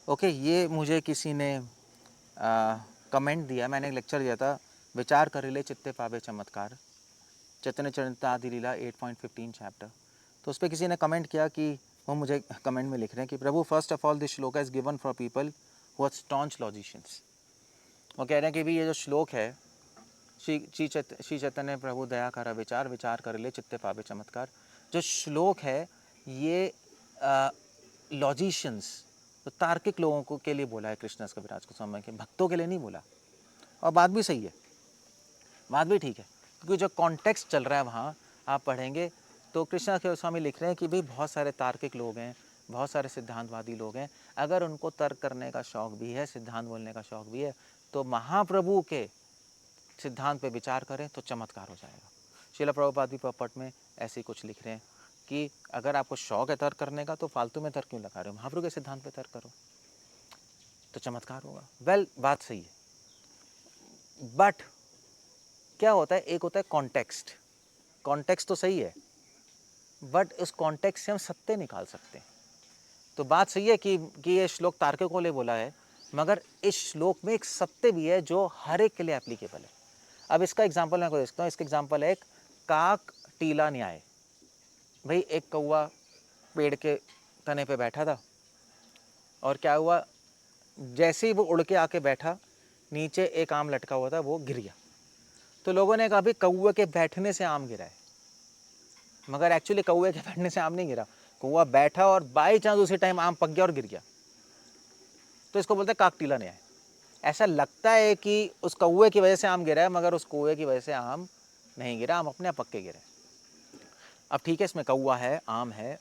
Okay, ये मुझे किसी ने कमेंट दिया, मैंने एक लेक्चर दिया था, विचार करिले चित्ते पावे चमत्कार, चैतन्य चरित आदि लीला 8.15 चैप्टर। तो उस पर किसी ने कमेंट किया कि वो मुझे कमेंट में लिख रहे हैं कि प्रभु, first of all this shloka is given for people who are staunch logicians. वो कह रहे हैं कि भी ये जो श्लोक है, श्री चैतन्य प्रभु दया कर विचार, विचार कर ले चित्ते पावे चमत्कार, जो श्लोक है ये लॉजिशियंस, तो तार्किक लोगों को के लिए बोला है कृष्णदास कविराज गोस्वामी के, भक्तों के लिए नहीं बोला। और बात भी सही है, बात भी ठीक है, क्योंकि जो कॉन्टेक्स्ट चल रहा है वहाँ आप पढ़ेंगे तो कृष्णदास गोस्वामी लिख रहे हैं कि भाई बहुत सारे तार्किक लोग हैं, बहुत सारे सिद्धांतवादी लोग हैं, अगर उनको तर्क करने का शौक़ भी है, सिद्धांत बोलने का शौक़ भी है, तो महाप्रभु के सिद्धांत पे विचार करें तो चमत्कार हो जाएगा। श्रील प्रभुपाद भी पॉपट में ऐसे ही कुछ लिख रहे हैं कि अगर आपको शौक है तर्क करने का तो फालतू में तर्क क्यों लगा रहे हो, महाप्रभु के सिद्धांत पे तर्क करो तो चमत्कार होगा। वेल, बात सही है, बट क्या होता है, एक होता है कॉन्टेक्स्ट, कॉन्टेक्स्ट तो सही है, बट उस कॉन्टेक्स्ट से हम सत्य निकाल सकते हैं। तो बात सही है कि ये श्लोक तार्किकों को लिए बोला है, मगर इस श्लोक में एक सत्य भी है जो हर एक के लिए एप्लीकेबल है। अब इसका एग्जाम्पल मैं आपको देखता हूँ। इसका एग्जाम्पल है एक काक टीला न्याय। भाई, एक कौवा पेड़ के तने पे बैठा था और क्या हुआ, जैसे ही वो उड़ के आके बैठा, नीचे एक आम लटका हुआ था, वो गिर गया। तो लोगों ने कहा भाई कौवे के बैठने से आम गिरा है, मगर एक्चुअली कौवे के बैठने से आम नहीं गिरा, कौवा बैठा और बाई चांस उसी टाइम आम पक गया और गिर गया। तो इसको बोलते हैं काक टीला न्याय। ऐसा लगता है कि उस कौवे की वजह से आम गिरा है, मगर उस कौवे की वजह से आम नहीं गिरा, आम अपने आप पक के गिरे। अब ठीक है, इसमें कौवा है, आम है,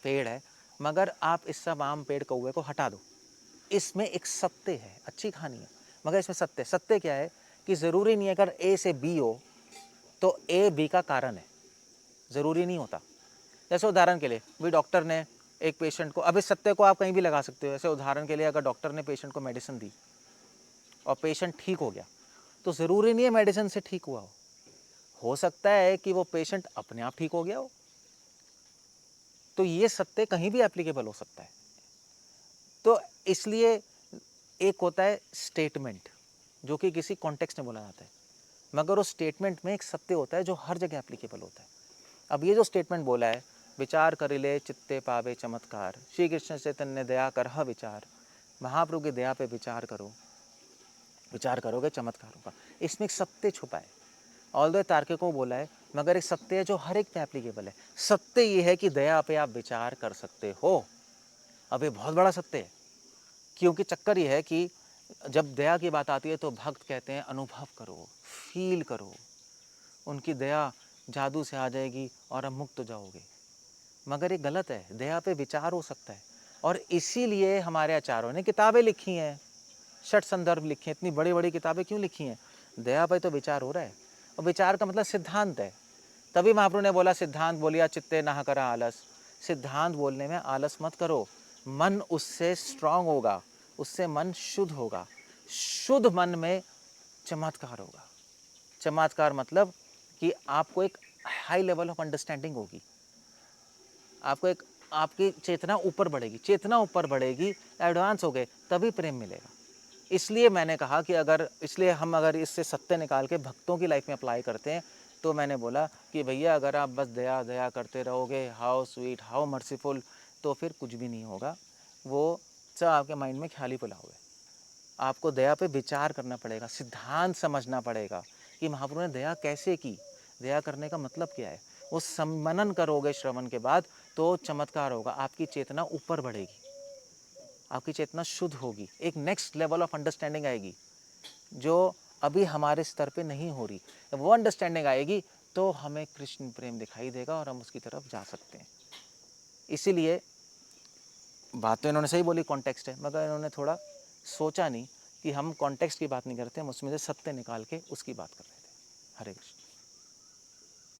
पेड़ है, मगर आप इस सब आम पेड़ कौवे को हटा दो, इसमें एक सत्य है, अच्छी कहानी है, मगर इसमें सत्य क्या है कि ज़रूरी नहीं है अगर ए से बी हो तो ए बी का कारण है, ज़रूरी नहीं होता। जैसे उदाहरण के लिए भी डॉक्टर ने एक पेशेंट को, अब इस सत्य को आप कहीं भी लगा सकते हो। जैसे उदाहरण के लिए अगर डॉक्टर ने पेशेंट को मेडिसिन दी और पेशेंट ठीक हो गया, तो ज़रूरी नहीं है मेडिसिन से ठीक हुआ हो सकता है कि वो पेशेंट अपने आप ठीक हो गया हो। तो ये सत्य कहीं भी एप्लीकेबल हो सकता है। तो इसलिए एक होता है स्टेटमेंट जो कि किसी कॉन्टेक्स्ट में बोला जाता है, मगर उस स्टेटमेंट में एक सत्य होता है जो हर जगह एप्लीकेबल होता है। अब ये जो स्टेटमेंट बोला है, विचार करिले चित्ते पावे चमत्कार, श्री कृष्ण चैतन्य दया करह विचार, महाप्रभु की दया पे विचार करो, विचार करोगे चमत्कार होगा, इसमें एक सत्य छुपा है। ऑल्दो तार्किकों को बोला है, मगर एक सत्य है जो हर एक पे एप्लीकेबल है। सत्य ये है कि दया पे आप विचार कर सकते हो। अब ये बहुत बड़ा सत्य है, क्योंकि चक्कर ये है कि जब दया की बात आती है तो भक्त कहते हैं अनुभव करो, फील करो, उनकी दया जादू से आ जाएगी और आप मुक्त हो जाओगे, मगर ये गलत है। दया पे विचार हो सकता है, और इसीलिए हमारे आचार्यों ने किताबें लिखी हैं, षट संदर्भ लिखे हैं, इतनी बड़ी बड़ी किताबें क्यों लिखी हैं? दया पे तो विचार हो रहा है, और विचार का मतलब सिद्धांत है। तभी महाप्रभु ने बोला सिद्धांत बोलिया चित्ते ना करा आलस। सिद्धांत बोलने में आलस मत करो, मन उससे स्ट्रांग होगा, उससे मन शुद्ध होगा, शुद्ध मन में चमत्कार होगा। चमत्कार मतलब कि आपको एक हाई लेवल ऑफ अंडरस्टैंडिंग होगी, आपको एक, आपकी चेतना ऊपर बढ़ेगी, चेतना ऊपर बढ़ेगी, एडवांस हो गए, तभी प्रेम मिलेगा। इसलिए मैंने कहा कि इसलिए हम अगर इससे सत्य निकाल के भक्तों की लाइफ में अप्लाई करते हैं, तो मैंने बोला कि भैया अगर आप बस दया दया करते रहोगे, हाउ स्वीट, हाउ मर्सीफुल, तो फिर कुछ भी नहीं होगा, वो सब आपके माइंड में ख्याली पुलाव है। आपको दया पे विचार करना पड़ेगा, सिद्धांत समझना पड़ेगा कि महाप्रभु ने दया कैसे की, दया करने का मतलब क्या है। वो सम्मनन करोगे श्रवण के बाद तो चमत्कार होगा, आपकी चेतना ऊपर बढ़ेगी, आपकी चेतना शुद्ध होगी, एक नेक्स्ट लेवल ऑफ अंडरस्टैंडिंग आएगी जो अभी हमारे स्तर पे नहीं हो रही। जब वो अंडरस्टैंडिंग आएगी तो हमें कृष्ण प्रेम दिखाई देगा और हम उसकी तरफ जा सकते हैं। इसीलिए बात तो इन्होंने सही बोली, कॉन्टेक्स्ट है, मगर इन्होंने थोड़ा सोचा नहीं कि हम कॉन्टेक्स्ट की बात नहीं करते, हम उसमें से सत्य निकाल के उसकी बात कर रहे थे। हरे कृष्ण।